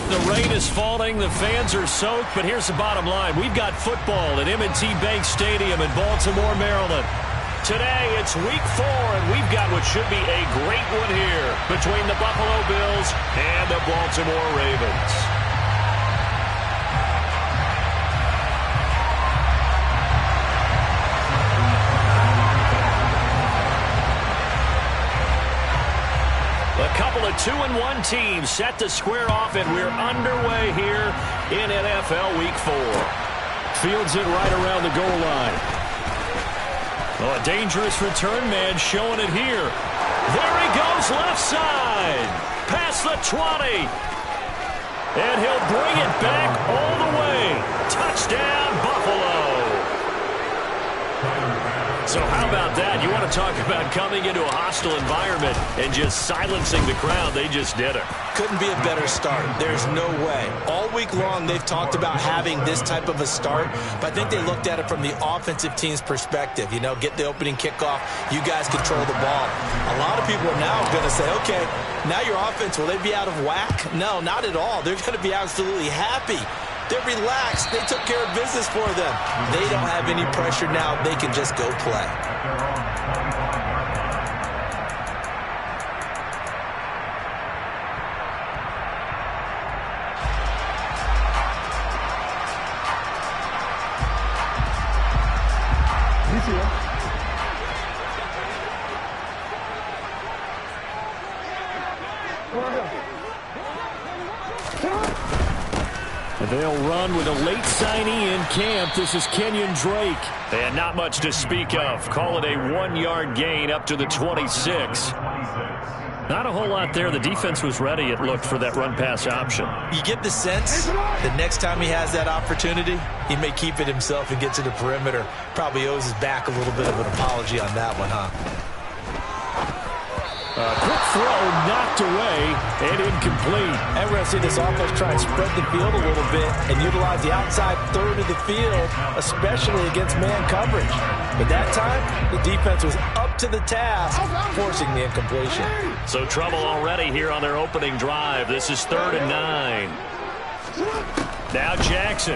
The rain is falling, the fans are soaked, but here's the bottom line. We've got football at M&T Bank Stadium in Baltimore, Maryland. Today, it's week 4, and we've got what should be a great one here between the Buffalo Bills and the Baltimore Ravens. A couple of 2-1 teams set to square off, and we're underway here in NFL Week 4. Fields it right around the goal line. Oh, a dangerous return man showing it here. There he goes, left side. Past the 20. And he'll bring it back all the way. Touchdown, Buffalo. So how about that? You want to talk about coming into a hostile environment and just silencing the crowd. They just did it. Couldn't be a better start. There's no way. All week long, they've talked about having this type of a start, but I think they looked at it from the offensive team's perspective. You know, get the opening kickoff. You guys control the ball. A lot of people are now going to say, okay, now your offense, will they be out of whack? No, not at all. They're going to be absolutely happy. They're relaxed. They took care of business for them. They don't have any pressure now. They can just go play. They'll run with a late signee in camp. This is Kenyon Drake. And not much to speak of. Call it a 1-yard gain up to the 26. Not a whole lot there. The defense was ready, it looked, for that run-pass option. You get the sense that next time he has that opportunity, he may keep it himself and get to the perimeter. Probably owes his back a little bit of an apology on that one, huh? Quick throw knocked away and incomplete. And we're going to see this offense try and spread the field a little bit and utilize the outside third of the field, especially against man coverage. But that time, the defense was up to the task, forcing the incompletion. So trouble already here on their opening drive. This is 3rd and 9. Now Jackson.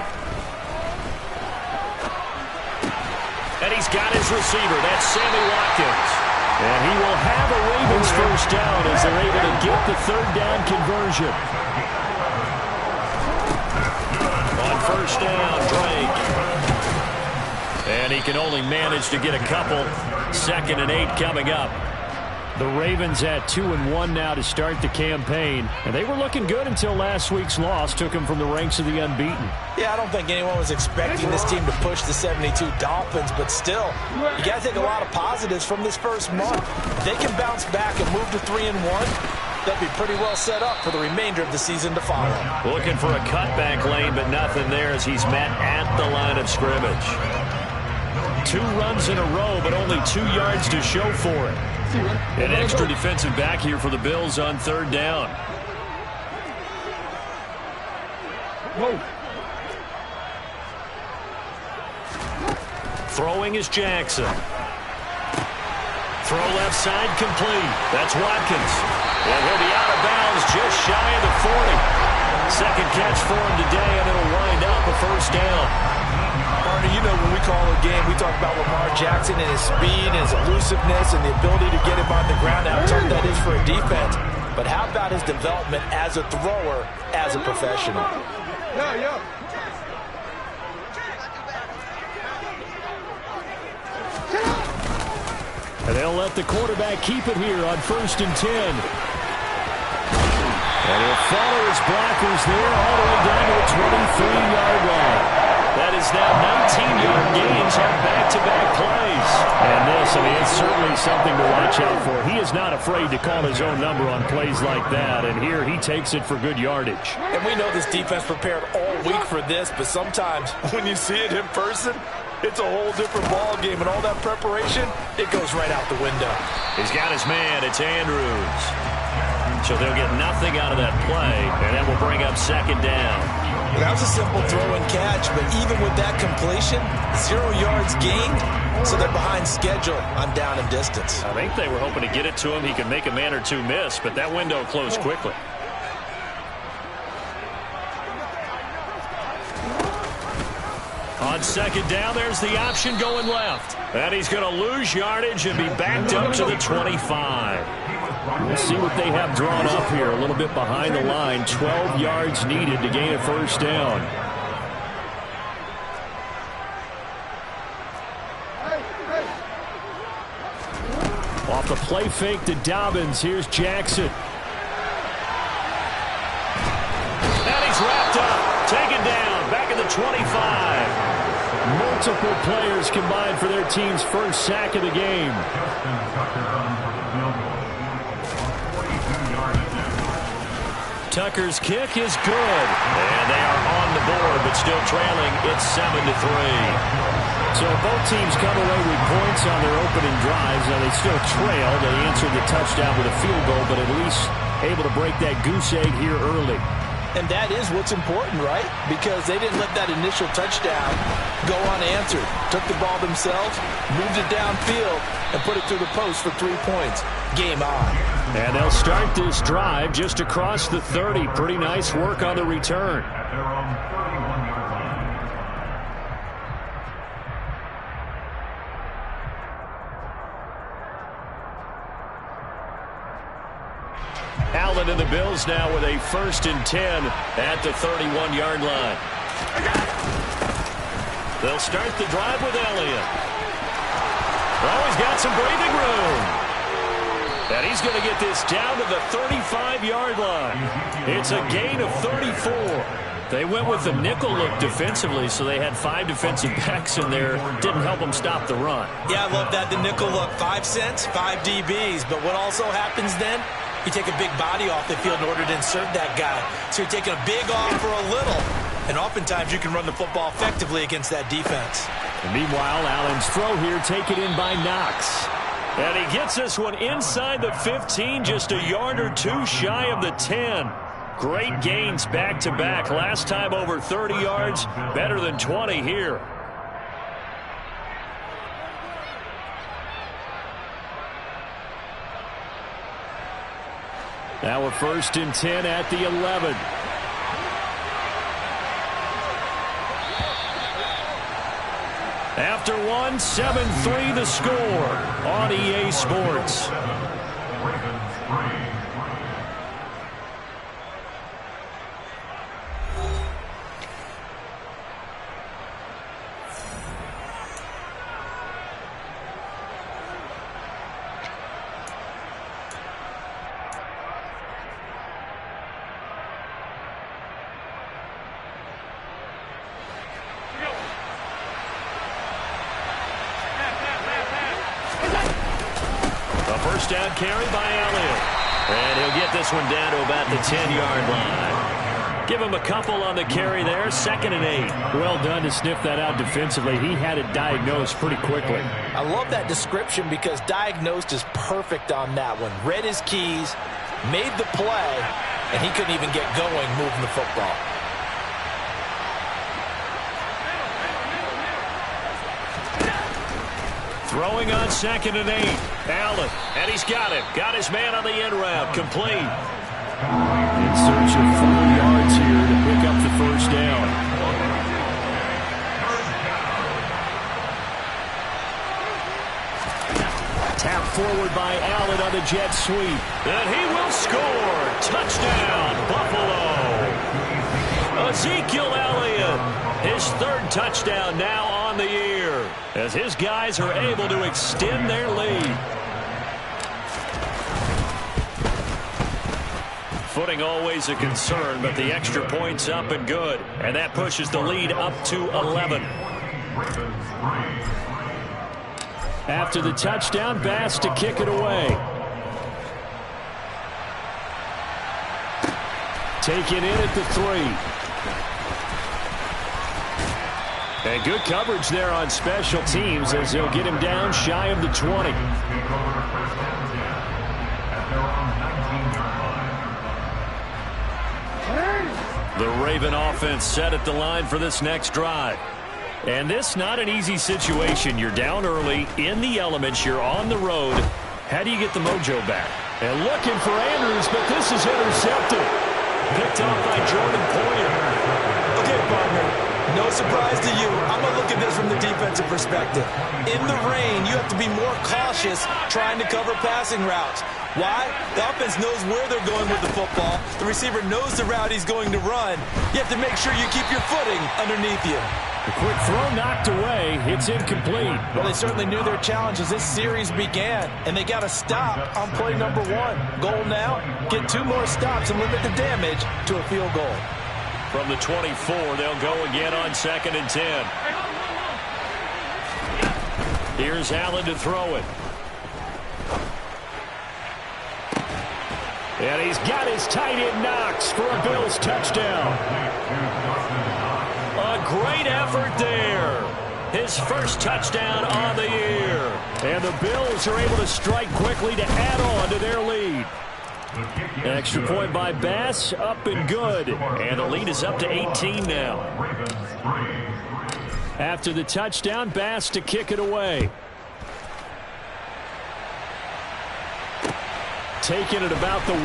And he's got his receiver. That's Sammy Watkins. And he will have a Ravens first down as they're able to get the 3rd down conversion. On first down, Drake. And he can only manage to get a couple. 2nd and 8 coming up. The Ravens at 2-1 now to start the campaign. And they were looking good until last week's loss took them from the ranks of the unbeaten. Yeah, I don't think anyone was expecting this team to push the 72 Dolphins, but still, you got to take a lot of positives from this first month. If they can bounce back and move to 3-1, they'll be pretty well set up for the remainder of the season to follow. Looking for a cutback lane, but nothing there as he's met at the line of scrimmage. 2 runs in a row, but only 2 yards to show for it. An extra defensive back here for the Bills on 3rd down. Whoa. Throwing is Jackson. Throw left side complete. That's Watkins. And he'll be out of bounds just shy of the 40. Second catch for him today, and it'll wind up a first down. You know, when we call a game, we talk about Lamar Jackson and his speed and his elusiveness and the ability to get him on the ground, how tough that is for a defense. But how about his development as a thrower, as a professional? And they'll let the quarterback keep it here on 1st and 10. And he'll follow his blockers there all the way down to the 23-yard line. That is now 19-yard gains on back-to-back plays. And this, I mean, it's certainly something to watch out for. He is not afraid to call his own number on plays like that. And here he takes it for good yardage. And we know this defense prepared all week for this, but sometimes when you see it in person, it's a whole different ball game. And all that preparation, it goes right out the window. He's got his man. It's Andrews. So they'll get nothing out of that play, and that will bring up 2nd down. That was a simple throw and catch, but even with that completion, 0 yards gained, so they're behind schedule on down and distance. I think they were hoping to get it to him. He could make a man or two miss, but that window closed quickly. On second down, there's the option going left. And he's going to lose yardage and be backed up to the 25. We'll see what they have drawn up here. A little bit behind the line. 12 yards needed to gain a first down. Off the play fake to Dobbins. Here's Jackson. And he's wrapped up. Taken down. Back at the 25. Multiple players combined for their team's first sack of the game. Tucker's kick is good. And they are on the board, but still trailing. It's 7-3. So both teams come away with points on their opening drives. Now they still trail. They answered the touchdown with a field goal, but at least able to break that goose egg here early. And that is what's important, right? Because they didn't let that initial touchdown go unanswered. Took the ball themselves, moved it downfield, and put it through the post for 3 points. Game on. And they'll start this drive just across the 30. Pretty nice work on the return. Allen and the Bills now with a 1st and 10 at the 31-yard line. They'll start the drive with Elliott. Oh, he's got some breathing room. And he's going to get this down to the 35-yard line. It's a gain of 34. They went with the nickel look defensively, so they had 5 defensive backs in there. Didn't help them stop the run. Yeah, I love that, the nickel look. 5 cents, 5 DBs. But what also happens then? You take a big body off the field in order to insert that guy. So you're taking a big off for a little. And oftentimes you can run the football effectively against that defense. And meanwhile, Allen's throw here taken in by Knox. And he gets this one inside the 15, just a yard or 2 shy of the 10. Great gains back-to-back. Last time over 30 yards, better than 20 here. Now a 1st and 10 at the 11. After one, 7-3 the score on EA Sports. First down carry by Elliott. And he'll get this one down to about the 10-yard line. Give him a couple on the carry there. 2nd and 8. Well done to sniff that out defensively. He had it diagnosed pretty quickly. I love that description because diagnosed is perfect on that one. Read his keys, made the play, and he couldn't even get going moving the football. Throwing on 2nd and 8. Allen, and he's got him. Got his man on the end route. Complete. In search of 4 yards here to pick up the first down. Tap forward by Allen on the jet sweep. And he will score. Touchdown, Buffalo. Ezekiel Elliott, his 3rd touchdown now on the year, as his guys are able to extend their lead. Footing always a concern, but the extra point's up and good. And that pushes the lead up to 11. After the touchdown, Bass to kick it away. Taken in at the 3. And good coverage there on special teams as they'll get him down shy of the 20. The Raven offense set at the line for this next drive. And this not an easy situation. You're down early, in the elements, you're on the road. How do you get the mojo back? And looking for Andrews, but this is intercepted. Picked off by Jordan Poyer. Okay, partner. No surprise to you. I'm going to look at this from the defensive perspective. In the rain, you have to be more cautious trying to cover passing routes. Why? The offense knows where they're going with the football. The receiver knows the route he's going to run. You have to make sure you keep your footing underneath you. The quick throw knocked away. It's incomplete. Well, they certainly knew their challenge as this series began, and they got to stop on play number 1. Goal now, get 2 more stops and limit the damage to a field goal. From the 24, they'll go again on 2nd and 10. Here's Allen to throw it. And he's got his tight end Knox for a Bills touchdown. A great effort there. His first touchdown on the year. And the Bills are able to strike quickly to add on to their lead. An extra point by Bass, up and good. And the lead is up to 18 now. After the touchdown, Bass to kick it away. Taking it about the 1.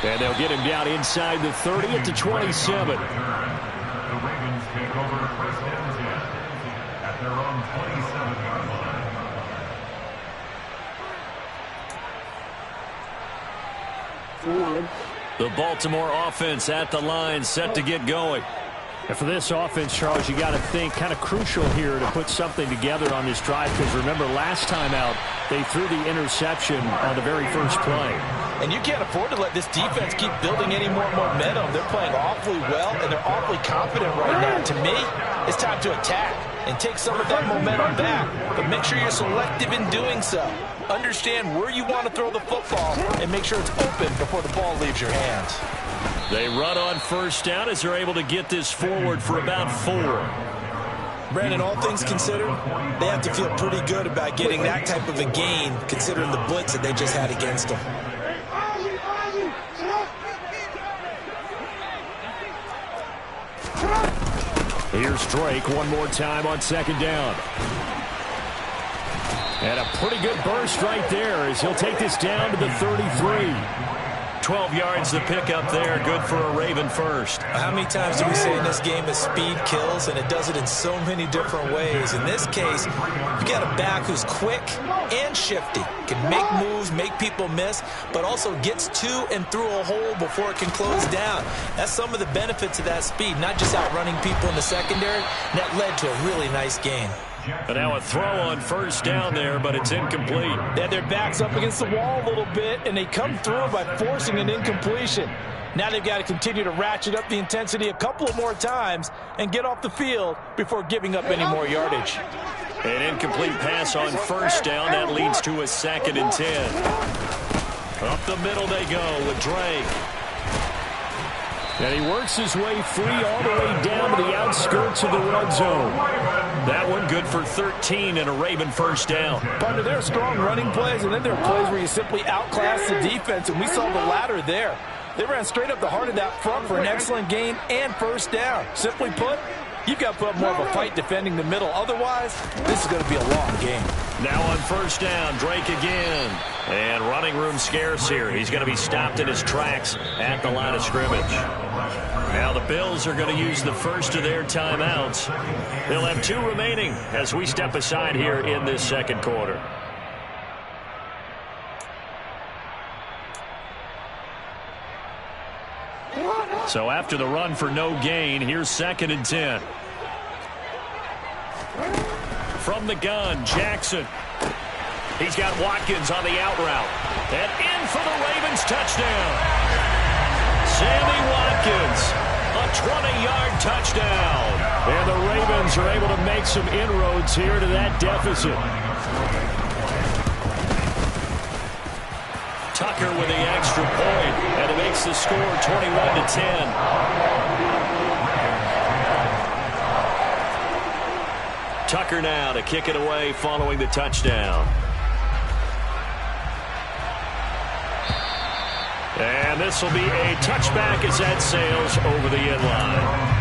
And they'll get him down inside the 30 at the 27. The Ravens take over 1st and 10 at their own 27-yard line. The Baltimore offense at the line, set to get going. And for this offense, Charles, you got to think kind of crucial here to put something together on this drive, because remember last time out they threw the interception on the very first play. And you can't afford to let this defense keep building any more momentum. They're playing awfully well, and they're awfully confident right now. To me, it's time to attack and take some of that momentum back. But make sure you're selective in doing so. Understand where you want to throw the football and make sure it's open before the ball leaves your hands. They run on 1st down as they're able to get this forward for about 4. Brandon, all things considered, they have to feel pretty good about getting that type of a gain, considering the blitz that they just had against them. Here's Drake one more time on 2nd down. And a pretty good burst right there as he'll take this down to the 33. 12 yards to pick up there. Good for a Raven first. How many times do we say in this game that speed kills, and it does it in so many different ways? In this case, you got a back who's quick and shifty, can make moves, make people miss, but also gets to and through a hole before it can close down. That's some of the benefits of that speed, not just outrunning people in the secondary. That led to a really nice game. And now a throw on 1st down there, but it's incomplete. They had their backs up against the wall a little bit, and they come through by forcing an incompletion. Now they've got to continue to ratchet up the intensity a couple of more times and get off the field before giving up any more yardage. An incomplete pass on 1st down. That leads to a 2nd and 10. Up the middle they go with Drake. And he works his way free all the way down to the outskirts of the red zone. That one good for 13 and a Raven 1st down. Partner, there are strong running plays, and then there are plays where you simply outclass the defense, and we saw the latter there. They ran straight up the heart of that front for an excellent gain and 1st down. Simply put, you've got to put up more of a fight defending the middle. Otherwise, this is going to be a long game. Now on 1st down, Drake again. And running room scarce here. He's going to be stopped in his tracks at the line of scrimmage. Now the Bills are going to use the first of their timeouts. They'll have 2 remaining as we step aside here in this 2nd quarter. So after the run for no gain, here's 2nd and 10. From the gun, Jackson. He's got Watkins on the out route. And in for the Ravens touchdown. Sammy Watkins, a 20-yard touchdown. And the Ravens are able to make some inroads here to that deficit. Tucker with the extra point, and it makes the score 21-10. Tucker now to kick it away following the touchdown. And this will be a touchback as that sails over the end line.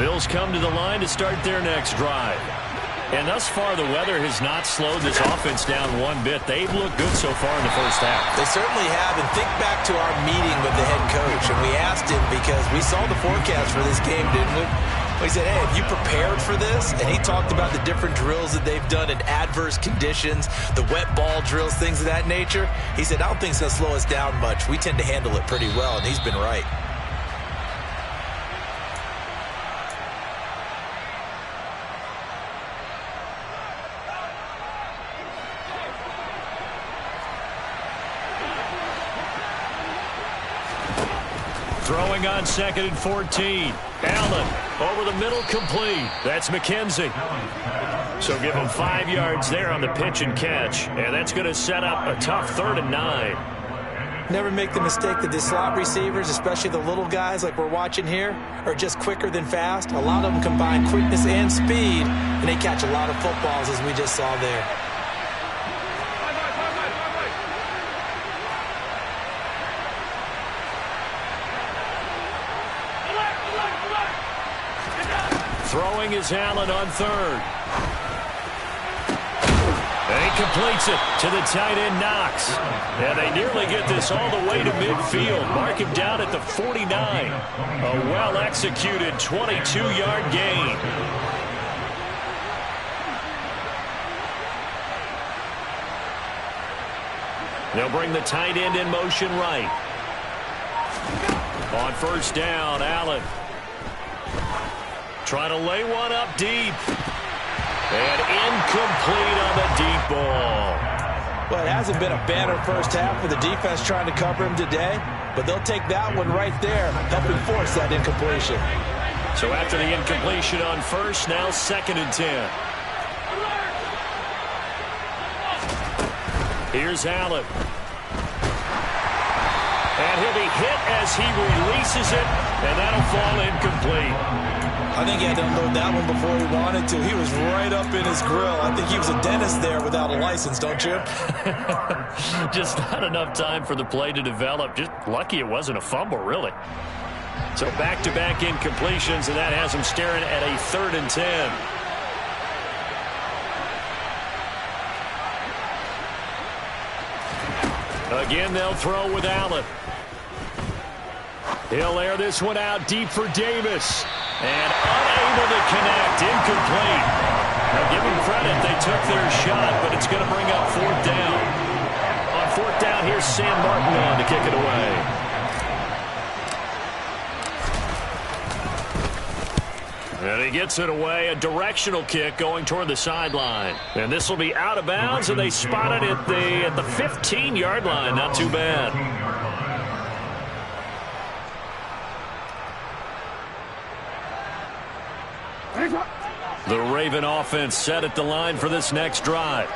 Bills come to the line to start their next drive. And thus far, the weather has not slowed this offense down one bit. They've looked good so far in the first half. They certainly have. And think back to our meeting with the head coach. And we asked him because we saw the forecast for this game, didn't we? We said, hey, have you prepared for this? And he talked about the different drills that they've done in adverse conditions, the wet ball drills, things of that nature. He said, I don't think it's going to slow us down much. We tend to handle it pretty well, and he's been right. Throwing on 2nd and 14. Allen over the middle, complete. That's McKenzie. So give him 5 yards there on the pitch and catch. And that's going to set up a tough 3rd and 9. Never make the mistake that the slot receivers, especially the little guys like we're watching here, are just quicker than fast. A lot of them combine quickness and speed, and they catch a lot of footballs, as we just saw there. Throwing is Allen on 3rd. And he completes it to the tight end, Knox. And they nearly get this all the way to midfield. Mark him down at the 49. A well-executed 22-yard gain. They'll bring the tight end in motion right. On 1st down, Allen. Trying to lay one up deep. And incomplete on the deep ball. Well, it hasn't been a banner first half for the defense trying to cover him today, but they'll take that one right there, helping force that incompletion. So after the incompletion on 1st, now 2nd and 10. Here's Allen. And he'll be hit as he releases it, and that'll fall incomplete. I think he had to unload that one before he wanted to. He was right up in his grill. I think he was a dentist there without a license, don't you? Just not enough time for the play to develop. Just lucky it wasn't a fumble, really. So back-to-back incompletions, and that has him staring at a 3rd and 10. Again, they'll throw with Allen. He'll air this one out deep for Davis. And unable to connect, incomplete. Now give them credit, they took their shot, but it's going to bring up 4th down. On 4th down, here's Sam Martin on to kick it away. And he gets it away, a directional kick going toward the sideline. And this will be out of bounds, and they spot it at the 15-yard line. Not too bad. The Raven offense set at the line for this next drive.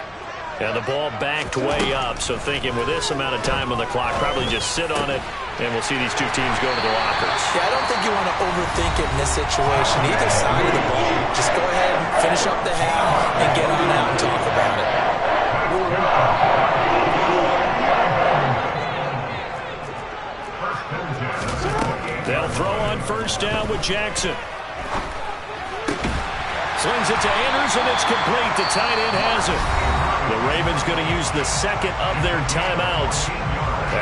And the ball backed way up, so thinking with this amount of time on the clock, probably just sit on it, and we'll see these two teams go to the lockers. Yeah, I don't think you want to overthink it in this situation. Either side of the ball, just go ahead and finish up the half and get on out and talk about it. They'll throw on 1st down with Jackson. Slings it to Andrews, and it's complete. The tight end has it. The Ravens going to use the 2nd of their timeouts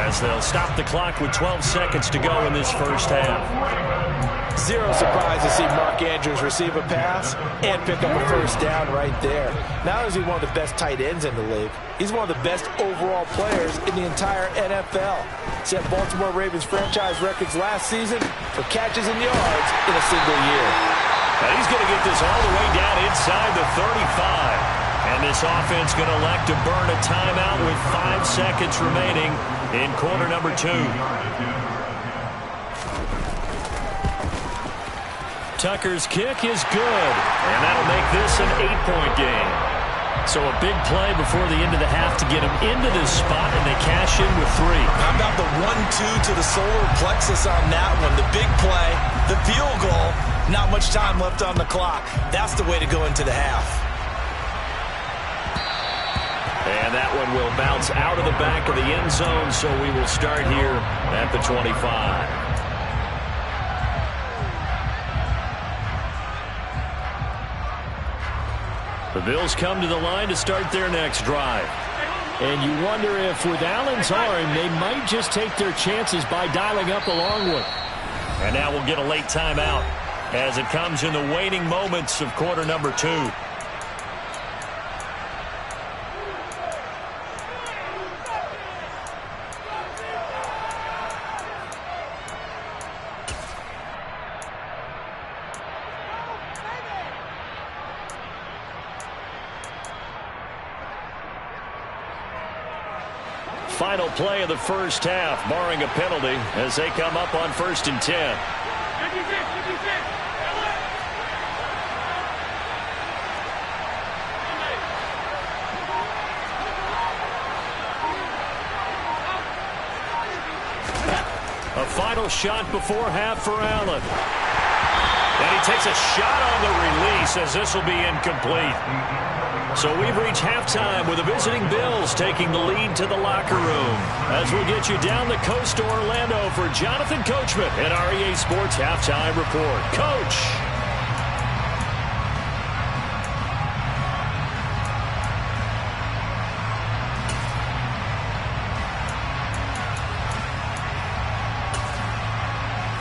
as they'll stop the clock with 12 seconds to go in this first half. Zero surprise to see Mark Andrews receive a pass and pick up a 1st down right there. Not only is he one of the best tight ends in the league, he's one of the best overall players in the entire NFL. Set Baltimore Ravens franchise records last season for catches and yards in a single year. And he's going to get this all the way down inside the 35. And this offense going to elect to burn a timeout with 5 seconds remaining in quarter number 2. Tucker's kick is good, and that'll make this an 8-point game. So a big play before the end of the half to get him into this spot, and they cash in with 3. How about the 1-2 to the solar plexus on that one? The big play, the field goal, not much time left on the clock. That's the way to go into the half. And that one will bounce out of the back of the end zone, so we will start here at the 25. The Bills come to the line to start their next drive. And you wonder if with Allen's arm, they might just take their chances by dialing up a long one. And now we'll get a late timeout as it comes in the waning moments of quarter number 2. Final play of the first half, barring a penalty, as they come up on 1st and 10. A final shot before half for Allen. And he takes a shot on the release as this will be incomplete. So we've reached halftime with the visiting Bills taking the lead to the locker room. As we'll get you down the coast to Orlando for Jonathan Coachman at REA Sports Halftime Report. Coach.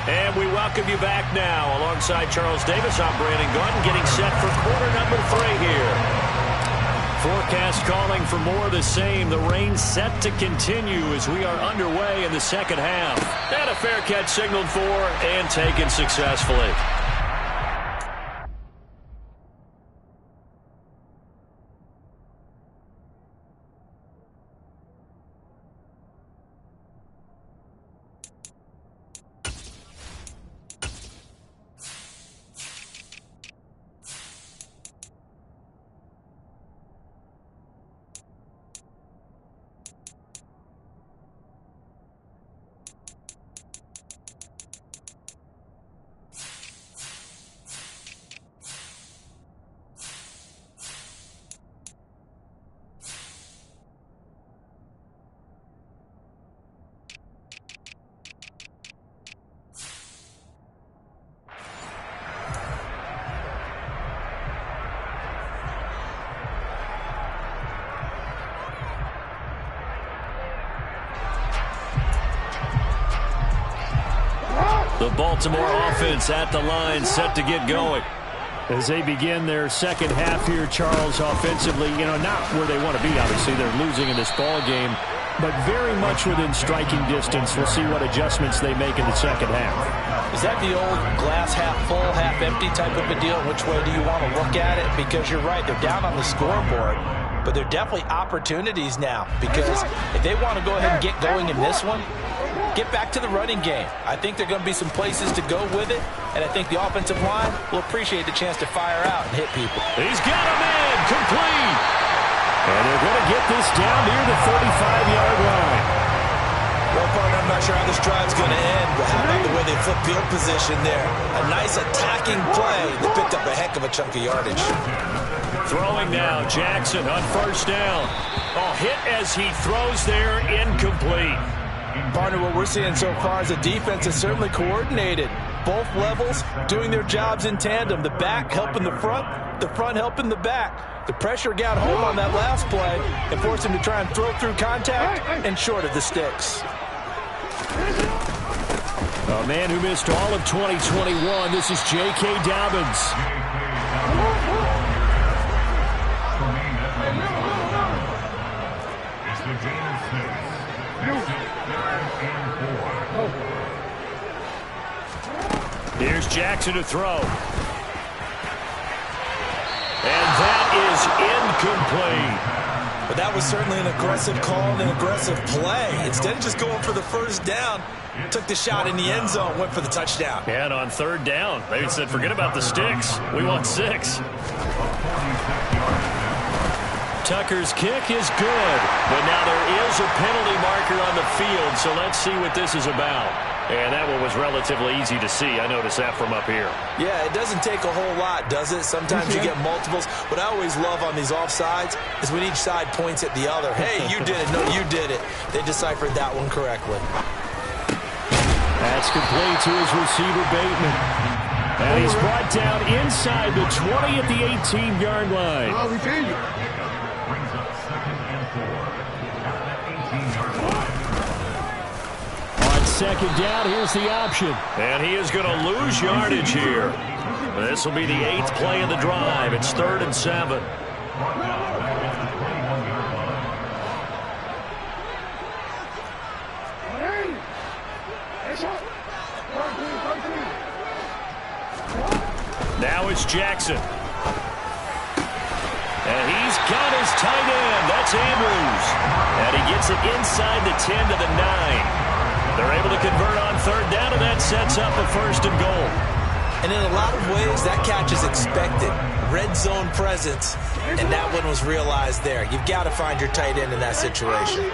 And we welcome you back now. Alongside Charles Davis, I'm Brandon Gordon, getting set for quarter number 3 here. Forecast calling for more of the same. The rain set to continue as we are underway in the second half. And a fair catch signaled for and taken successfully. The Baltimore offense at the line, set to get going. As they begin their second half here, Charles, offensively, not where they want to be. Obviously, they're losing in this ball game, but very much within striking distance. We'll see what adjustments they make in the second half. Is that the old glass half full, half empty type of a deal? Which way do you want to look at it? Because you're right, they're down on the scoreboard, but they're definitely opportunities now. Because if they want to go ahead and get going in this one, get back to the running game. I think there are going to be some places to go with it, and I think the offensive line will appreciate the chance to fire out and hit people. He's got him in, complete. And they're going to get this down near the 35-yard line. Well, partner, I'm not sure how this drive's going to end, but how about the way they flip field position there? A nice attacking play that picked up a heck of a chunk of yardage. Throwing now, Jackson on 1st down. Oh, hit as he throws there, incomplete. Partner, what we're seeing so far is the defense is certainly coordinated. Both levels doing their jobs in tandem. The back helping the front helping the back. The pressure got home on that last play and forced him to try and throw through contact and short of the sticks. A man who missed all of 2021. This is J.K. Dobbins. Here's Jackson to throw. And that is incomplete. But that was certainly an aggressive call and an aggressive play. Instead of just going for the 1st down, took the shot in the end zone, went for the touchdown. And on 3rd down, they said, forget about the sticks. We want 6. Tucker's kick is good. But now there is a penalty marker on the field, so let's see what this is about. And that one was relatively easy to see. I noticed that from up here. Yeah, it doesn't take a whole lot, does it? Sometimes you get multiples. What I always love on these offsides is when each side points at the other. Hey, you did it. No, you did it. They deciphered that one correctly. That's complete to his receiver, Bateman. And he's brought down inside the 20 at the 18-yard line. Brings up 2nd and 4 at the 18-yard line. On 2nd down, here's the option. And he is going to lose yardage here. This will be the 8th play of the drive. It's 3rd and 7. Now it's Jackson. And he's got his tight end. That's Andrews. And he gets it inside the 10 to the 9. They're able to convert on 3rd down, and that sets up a 1st and goal. And in a lot of ways, that catch is expected. Red zone presence, and that one was realized there. You've got to find your tight end in that situation.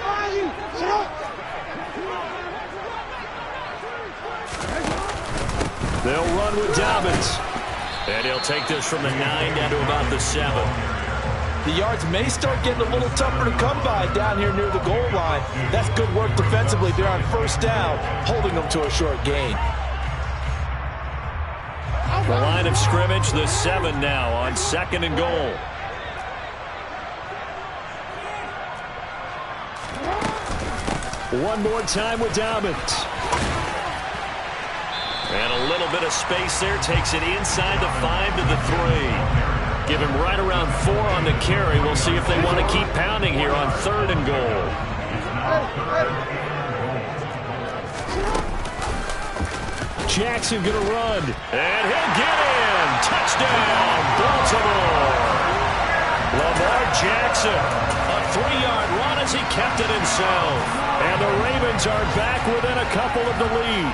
They'll run with Dobbins. And he'll take this from the 9 down to about the 7. The yards may start getting a little tougher to come by down here near the goal line. That's good work defensively there on 1st down, holding them to a short gain. The line of scrimmage, the 7 now on 2nd and goal. One more time with Dobbins. And a little bit of space there, takes it inside the 5 to the 3. Give him right around 4 on the carry. We'll see if they want to keep pounding here on 3rd and goal. Jackson going to run. And he'll get in. Touchdown, Baltimore. Lamar Jackson, a 3-yard run as he kept it himself. And the Ravens are back within a couple of the lead.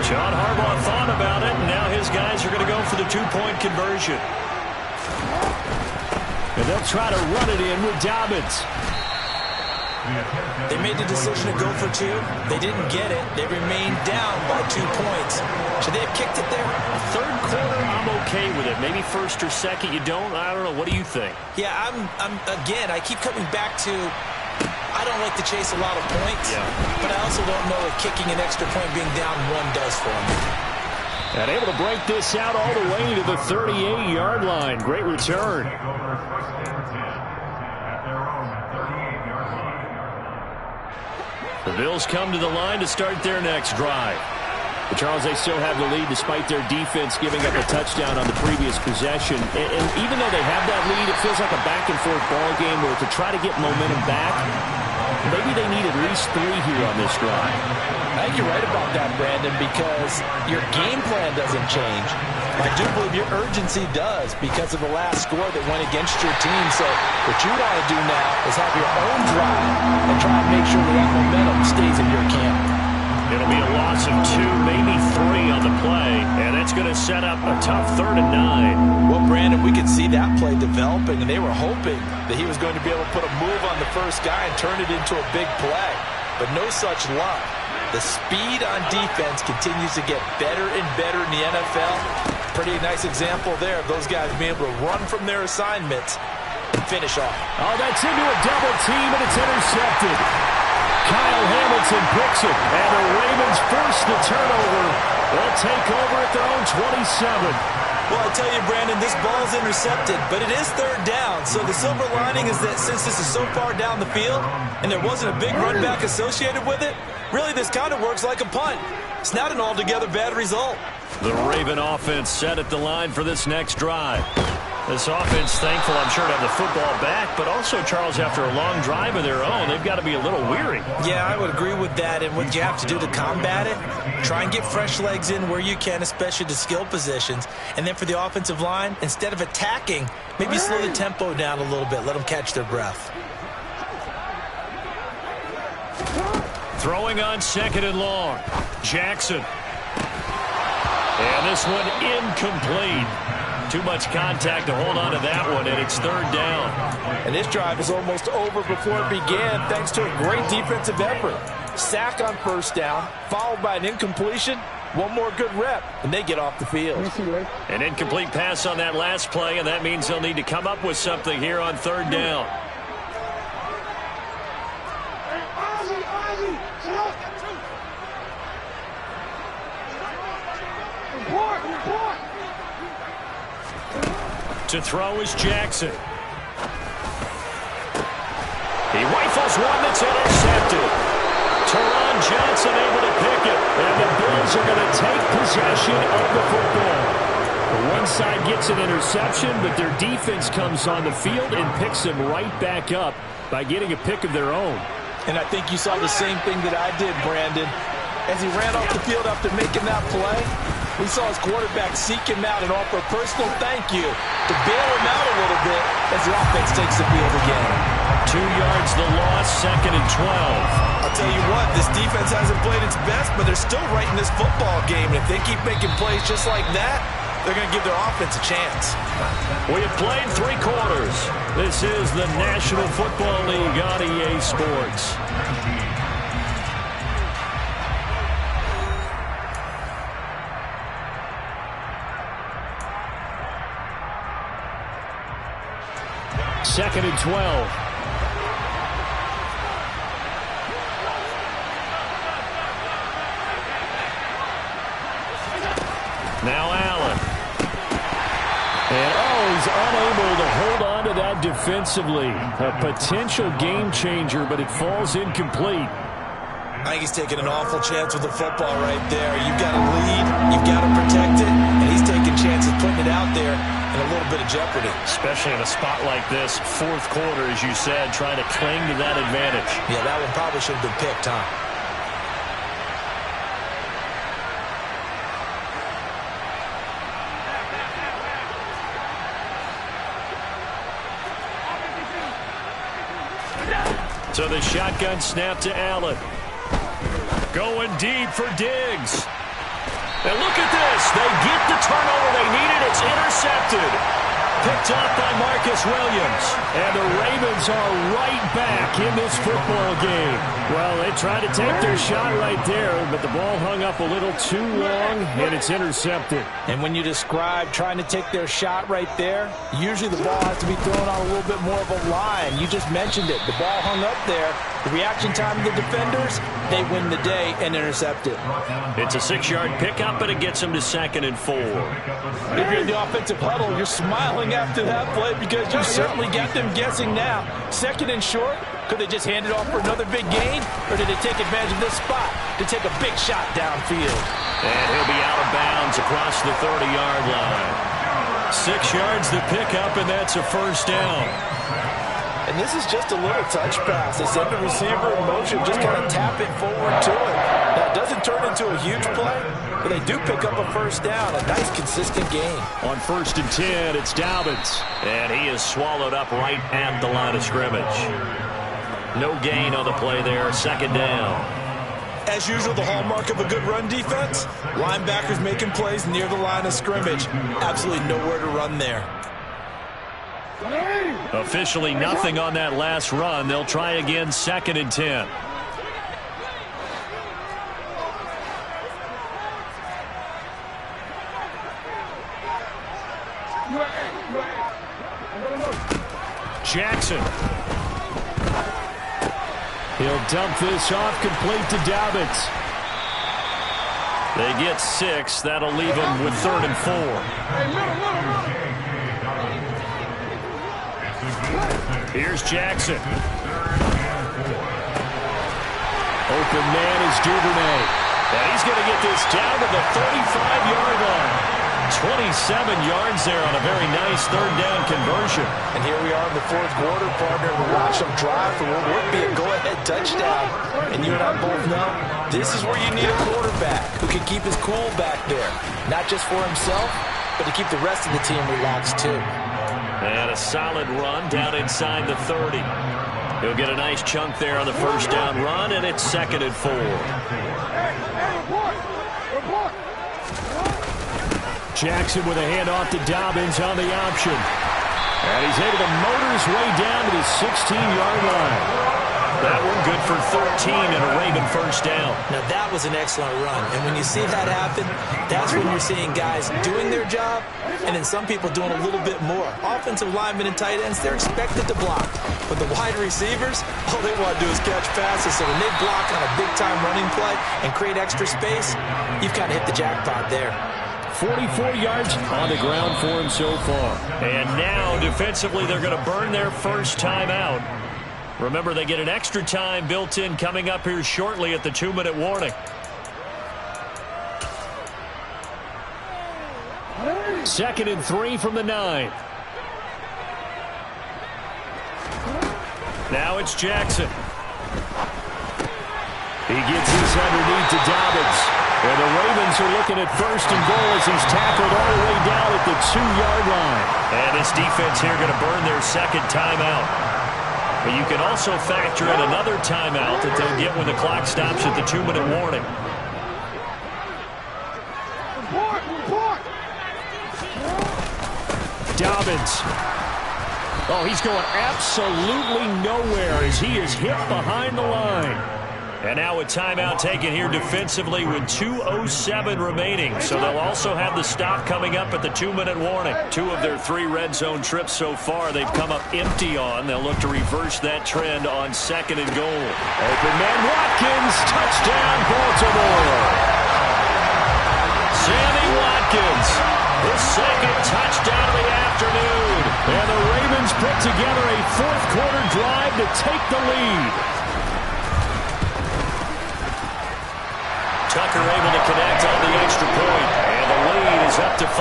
John Harbaugh thought about it, and now his guys are going to go for the 2-point conversion. And they'll try to run it in with Dobbins. They made the decision to go for 2. They didn't get it. They remained down by 2 points. Should they have kicked it there? 3rd quarter, I'm okay with it. Maybe 1st or 2nd, you don't? I don't know. What do you think? Yeah, again, I keep coming back to I don't like to chase a lot of points, but I also don't know if kicking an extra point being down 1 does for me. And able to break this out all the way to the 38-yard line. Great return. The Bills come to the line to start their next drive. But Charles, they still have the lead despite their defense giving up a touchdown on the previous possession. And even though they have that lead, it feels like a back-and-forth ball game where to try to get momentum back, maybe they need at least 3 here on this drive. I think you're right about that, Brandon, because your game plan doesn't change. I do believe your urgency does because of the last score that went against your team. So what you want to do now is have your own drive and try and make sure that momentum stays in your camp. It'll be a loss of 2, maybe 3 on the play, and that's going to set up a tough 3rd and 9. Well, Brandon, we could see that play developing, and they were hoping that he was going to be able to put a move on the first guy and turn it into a big play. But no such luck. The speed on defense continues to get better and better in the NFL. Pretty nice example there of those guys being able to run from their assignments and finish off. Oh, that's into a double team, and it's intercepted. Kyle Hamilton picks it, and the Ravens force the turnover. They'll take over at their own 27. Well, I tell you, Brandon, this ball's intercepted, but it is 3rd down. So the silver lining is that since this is so far down the field and there wasn't a big run back associated with it, really this kind of works like a punt. It's not an altogether bad result. The Raven offense set at the line for this next drive. This offense thankful, I'm sure, to have the football back, but also, Charles, after a long drive of their own, they've got to be a little weary. Yeah, I would agree with that, and what you have to do to combat it, try and get fresh legs in where you can, especially to skill positions, and then for the offensive line, instead of attacking, maybe slow the tempo down a little bit, let them catch their breath. Throwing on 2nd and long. Jackson. And this one incomplete. Too much contact to hold on to that one, and it's 3rd down. And this drive is almost over before it began thanks to a great defensive effort. Sack on 1st down, followed by an incompletion. One more good rep, and they get off the field. An incomplete pass on that last play, and that means they'll need to come up with something here on 3rd down. Report! To throw is Jackson. He rifles one that's intercepted. Teron Johnson able to pick it. And the Bills are going to take possession of the football. One side gets an interception, but their defense comes on the field and picks them right back up by getting a pick of their own. And I think you saw the same thing that I did, Brandon. As he ran off the field after making that play, we saw his quarterback seek him out and offer a personal thank you to bail him out a little bit as the offense takes the field again. 2 yards the loss, 2nd and 12. I'll tell you what, this defense hasn't played its best, but they're still right in this football game. And if they keep making plays just like that, they're going to give their offense a chance. We have played 3 quarters. This is the National Football League on EA Sports. Second and 12. Now Allen. And he's unable to hold on to that defensively. A potential game changer, but it falls incomplete. I think he's taking an awful chance with the football right there. You've got to lead, you've got to protect it, and he's taking chances putting it out there in a little bit of jeopardy. Especially in a spot like this, 4th quarter, as you said, trying to cling to that advantage. Yeah, that one probably should have been picked, huh? So the shotgun snap to Allen. Going deep for Diggs. And look at this. They get the turnover they needed. It's intercepted. Picked up by Marcus Williams. And the Ravens are right back in this football game. Well, they tried to take their shot right there, but the ball hung up a little too long, and it's intercepted. And when you describe trying to take their shot right there, usually the ball has to be thrown on a little bit more of a line. You just mentioned it. The ball hung up there. The reaction time of the defenders, they win the day and intercept it. It's a 6-yard pickup, but it gets them to 2nd and 4. If you're in the offensive huddle, you're smiling after that play because you certainly got them guessing now. 2nd and short, could they just hand it off for another big gain? Or did they take advantage of this spot to take a big shot downfield? And he'll be out of bounds across the 30-yard line. 6 yards the pickup, and that's a 1st down. And this is just a little touch pass. They send the receiver in motion, just kind of tap it forward to it. Now, it doesn't turn into a huge play, but they do pick up a 1st down. A nice, consistent gain. On 1st and 10, it's Dobbins. And he is swallowed up right at the line of scrimmage. No gain on the play there. 2nd down. As usual, the hallmark of a good run defense, linebackers making plays near the line of scrimmage. Absolutely nowhere to run there. Officially nothing on that last run. They'll try again 2nd and 10. Jackson. He'll dump this off complete to Dobbins. They get 6. That'll leave them with 3rd and 4. Here's Jackson. Open man is Duvernay. And he's going to get this down to the 35-yard line. 27 yards there on a very nice 3rd down conversion. And here we are in the 4th quarter, partner. We watch them drive for what would be a go-ahead touchdown. And you and I both know this is where you need a quarterback who can keep his cool back there. Not just for himself, but to keep the rest of the team relaxed too. And a solid run down inside the 30. He'll get a nice chunk there on the 1st down run, and it's 2nd and 4. Jackson with a handoff to Dobbins on the option. And he's able to motor his way down to the 16-yard line. That one good for 13 and a Raven 1st down. Now that was an excellent run. And when you see that happen, that's when you're seeing guys doing their job and then some people doing a little bit more. Offensive linemen and tight ends, they're expected to block. But the wide receivers, all they want to do is catch passes. So when they block on a big-time running play and create extra space, you've kind of hit the jackpot there. 44 yards on the ground for him so far. And now, defensively, they're going to burn their first timeout. Remember, they get an extra time built in coming up here shortly at the 2-minute warning. Second and 3 from the 9. Now it's Jackson. He gets this underneath to Dobbins. And the Ravens are looking at first and goal as he's tackled all the way down at the 2-yard line. And this defense here going to burn their second timeout. But you can also factor in another timeout that they'll get when the clock stops at the 2-minute warning. Dobbins. Oh, he's going absolutely nowhere as he is hit behind the line. And now a timeout taken here defensively with 2:07 remaining. So they'll also have the stop coming up at the 2-minute warning. 2 of their 3 red zone trips so far they've come up empty on. They'll look to reverse that trend on second and goal. Open man Watkins, touchdown Baltimore. Sammy Watkins, his second touchdown of the afternoon. And the Ravens put together a fourth-quarter drive to take the lead. Tucker able to connect on the extra point, and the lead is up to 5.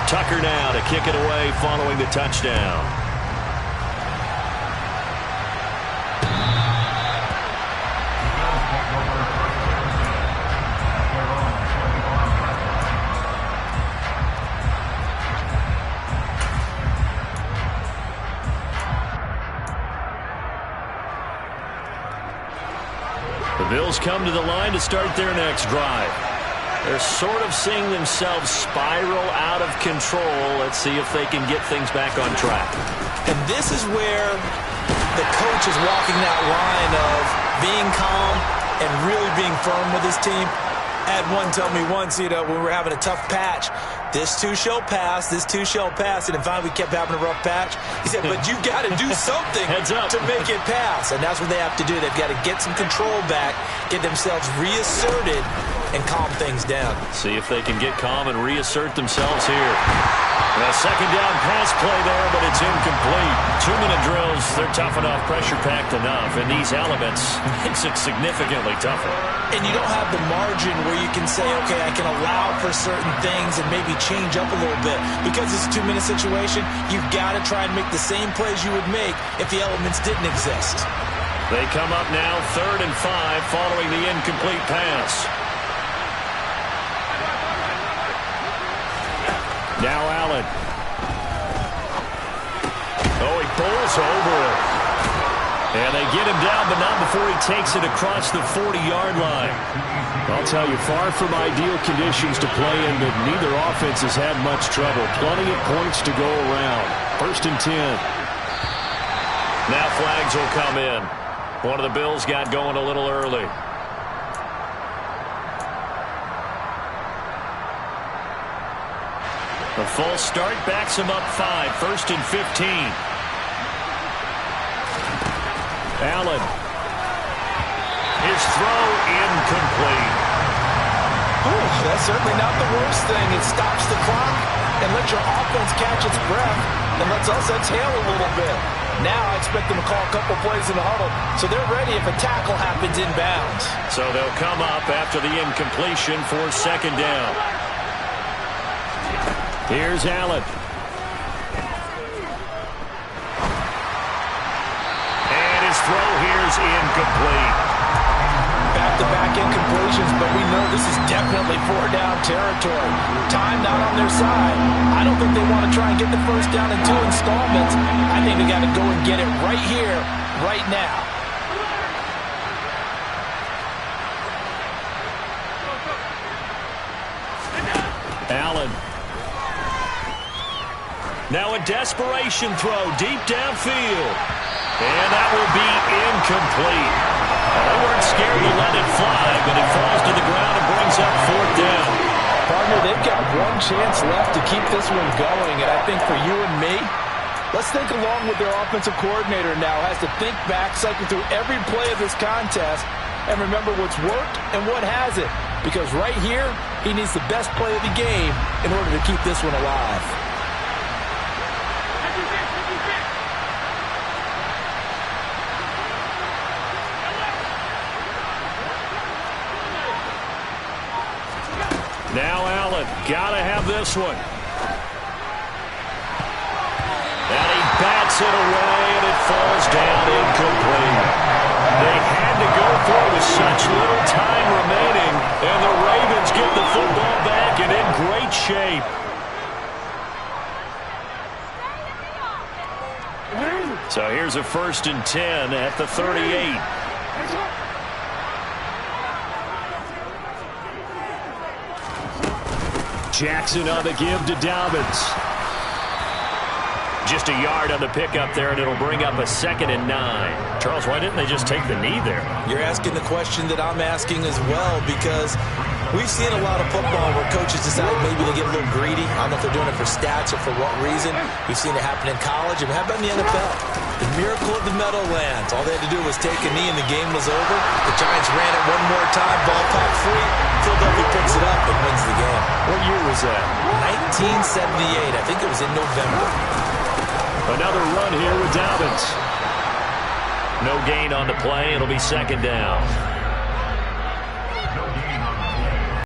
Tucker now to kick it away following the touchdown. The Bills come to the line to start their next drive. They're sort of seeing themselves spiral out of control. Let's see if they can get things back on track. And this is where the coach is walking that line of being calm and really being firm with his team. I had one tell me once, when we were having a tough patch, this too shall pass, this too shall pass. And finally we kept having a rough patch. He said, but you got to do something to make it pass. And that's what they have to do. They've got to get some control back, get themselves reasserted, and calm things down. See if they can get calm and reassert themselves here. A second down pass play there, but it's incomplete. 2-minute drills, they're tough enough, pressure-packed enough. And these elements makes it significantly tougher. And you don't have the margin where you can say, okay, I can allow for certain things and maybe change up a little bit. Because it's a 2-minute situation, you've got to try and make the same plays you would make if the elements didn't exist. They come up now 3rd and 5 following the incomplete pass. Now Allen. Oh, he pulls over it. And they get him down, but not before he takes it across the 40-yard line. I'll tell you, far from ideal conditions to play in, but neither offense has had much trouble. Plenty of points to go around. 1st and 10. Now flags will come in. One of the Bills got going a little early. The full start backs him up 5. 1st and 15. Allen. His throw incomplete. Ooh, that's certainly not the worst thing. It stops the clock and lets your offense catch its breath and lets us exhale a little bit. Now I expect them to call a couple plays in the huddle so they're ready if a tackle happens inbounds. So they'll come up after the incompletion for 2nd down. Here's Allen. And his throw here's incomplete. Back-to-back incompletions, but we know this is definitely 4-down territory. Time not on their side. I don't think they want to try and get the first down in 2 installments. I think they got to go and get it right here, right now. Allen. Now a desperation throw deep downfield. And that will be incomplete. They weren't scared to let it fly, but it falls to the ground and brings up 4th down. Partner, they've got one chance left to keep this one going, and I think for you and me, Let's think along with their offensive coordinator now. Has to think back, cycle through every play of this contest, and remember what's worked and what hasn't. Because right here, he needs the best play of the game in order to keep this one alive. Now Allen, gotta have this one. And he bats it away, and it falls down incomplete. They had to go for it with such little time remaining, and the Ravens get the football back and in great shape. So here's a 1st and 10 at the 38. Jackson on the give to Dobbins. Just a yard on the pickup there, and it'll bring up a 2nd and 9. Charles, why didn't they just take the knee there? You're asking the question that I'm asking as well, because we've seen a lot of football where coaches decide maybe they get a little greedy. I don't know if they're doing it for stats or for what reason. We've seen it happen in college, and how about in the NFL? The miracle of the Meadowlands. All they had to do was take a knee, and the game was over. The Giants ran it one more time, ball popped free. Philadelphia picks it up and wins the game. What year was that? 1978. I think it was in November. Another run here with Dobbins. No gain on the play. It'll be 2nd down.